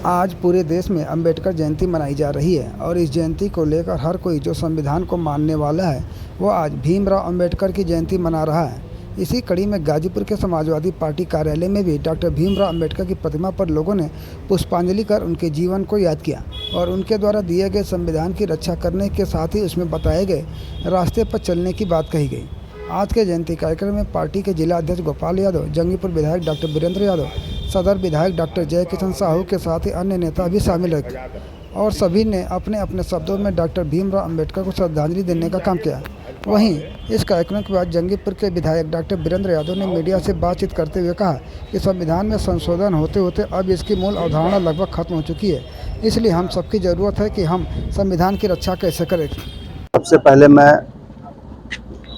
आज पूरे देश में अंबेडकर जयंती मनाई जा रही है और इस जयंती को लेकर हर कोई जो संविधान को मानने वाला है वो आज भीमराव अंबेडकर की जयंती मना रहा है। इसी कड़ी में गाजीपुर के समाजवादी पार्टी कार्यालय में भी डॉक्टर भीमराव अंबेडकर की प्रतिमा पर लोगों ने पुष्पांजलि कर उनके जीवन को याद किया और उनके द्वारा दिए गए संविधान की रक्षा करने के साथ ही उसमें बताए गए रास्ते पर चलने की बात कही गई। आज के जयंती कार्यक्रम में पार्टी के जिला अध्यक्ष गोपाल यादव, जंगीपुर विधायक डॉक्टर वीरेंद्र यादव, सदर विधायक डॉक्टर जय किशन साहू के साथ ही अन्य नेता भी शामिल रहे और सभी ने अपने अपने शब्दों में डॉक्टर भीमराव अंबेडकर को श्रद्धांजलि देने का काम किया। वहीं इस कार्यक्रम के बाद जंगीपुर के विधायक डॉक्टर वीरेंद्र यादव ने मीडिया से बातचीत करते हुए कहा कि संविधान में संशोधन होते होते अब इसकी मूल अवधारणा लगभग खत्म हो चुकी है, इसलिए हम सबकी ज़रूरत है कि हम संविधान की रक्षा कैसे करें। सबसे पहले मैं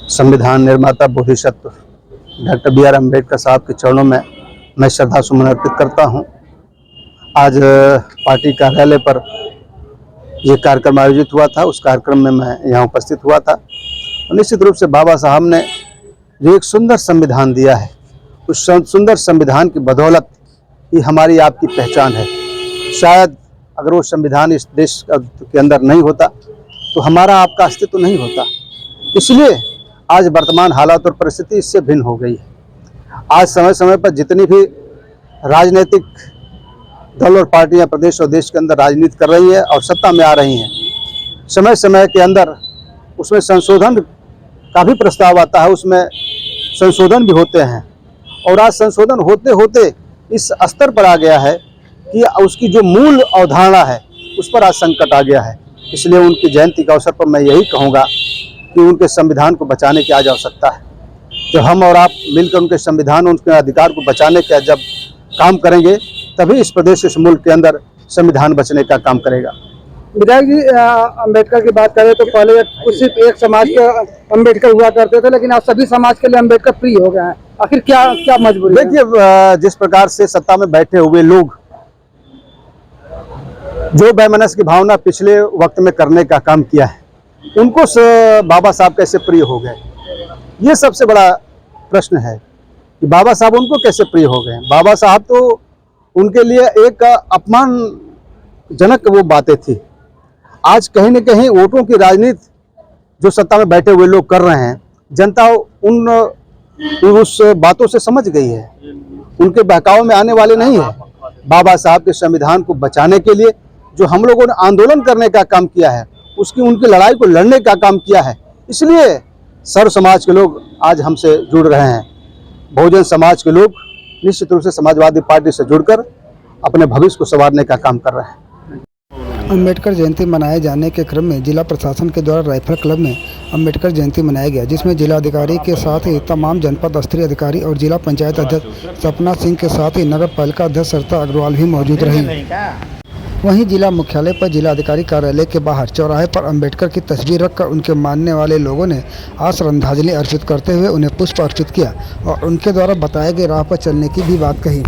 संविधान निर्माता बोधिसत्व डॉक्टर बी आर अम्बेडकर साहब के चरणों में मैं श्रद्धा सुमन अर्पित करता हूं। आज पार्टी कार्यालय पर ये कार्यक्रम आयोजित हुआ था, उस कार्यक्रम में मैं यहाँ उपस्थित हुआ था। निश्चित रूप से बाबा साहब ने जो एक सुंदर संविधान दिया है, उस सुंदर संविधान की बदौलत ही हमारी आपकी पहचान है। शायद अगर वो संविधान इस देश के अंदर नहीं होता तो हमारा आपका अस्तित्व नहीं होता। इसलिए आज वर्तमान हालात और परिस्थिति इससे भिन्न हो गई है। आज समय समय पर जितनी भी राजनीतिक दल और पार्टियां प्रदेश और देश के अंदर राजनीति कर रही है और सत्ता में आ रही हैं, समय समय के अंदर उसमें संशोधन का भी प्रस्ताव आता है, उसमें संशोधन भी होते हैं। और आज संशोधन होते होते इस स्तर पर आ गया है कि उसकी जो मूल अवधारणा है उस पर आज संकट आ गया है। इसलिए उनकी जयंती के अवसर पर मैं यही कहूँगा कि उनके संविधान को बचाने की आज आवश्यकता है। जब हम और आप मिलकर उनके संविधान, उनके अधिकार को बचाने का जब काम करेंगे तभी इस प्रदेश, इस मुल्क के अंदर संविधान बचने का काम करेगा। विधायक जी, अंबेडकर की बात करें तो पहले सिर्फ एक समाज के अंबेडकर हुआ करते थे, लेकिन आज सभी समाज के लिए अंबेडकर प्रिय हो गए हैं। आखिर क्या क्या मजबूरी? देखिए, जिस प्रकार से सत्ता में बैठे हुए लोग जो वैमनस्य की भावना पिछले वक्त में करने का काम किया है, उनको बाबा साहब कैसे प्रिय हो गए, ये सबसे बड़ा प्रश्न है कि बाबा साहब उनको कैसे प्रिय हो गए। बाबा साहब तो उनके लिए एक अपमानजनक वो बातें थी। आज कहीं न कहीं वोटों की राजनीति जो सत्ता में बैठे हुए लोग कर रहे हैं, जनता उस बातों से समझ गई है, उनके बहकाव में आने वाले नहीं है। बाबा साहब के संविधान को बचाने के लिए जो हम लोगों ने आंदोलन करने का काम किया है, उनकी लड़ाई को लड़ने का काम किया है, इसलिए सर्व समाज के लोग आज हमसे जुड़ रहे हैं। बहुजन समाज के लोग निश्चित रूप से समाजवादी पार्टी से जुड़कर अपने भविष्य को संवारने का काम कर रहे हैं। अंबेडकर जयंती मनाए जाने के क्रम में जिला प्रशासन के द्वारा राइफल क्लब में अंबेडकर जयंती मनाया गया, जिसमें जिलाधिकारी के साथ ही तमाम जनपद स्तरीय अधिकारी और जिला पंचायत अध्यक्ष सपना सिंह के साथ ही नगर पालिका अध्यक्ष सरिता अग्रवाल भी मौजूद रही। वहीं जिला मुख्यालय पर जिलाधिकारी कार्यालय के बाहर चौराहे पर अंबेडकर की तस्वीर रखकर उनके मानने वाले लोगों ने आज श्रद्धांजलि अर्पित करते हुए उन्हें पुष्प अर्पित किया और उनके द्वारा बताए गए राह पर चलने की भी बात कही।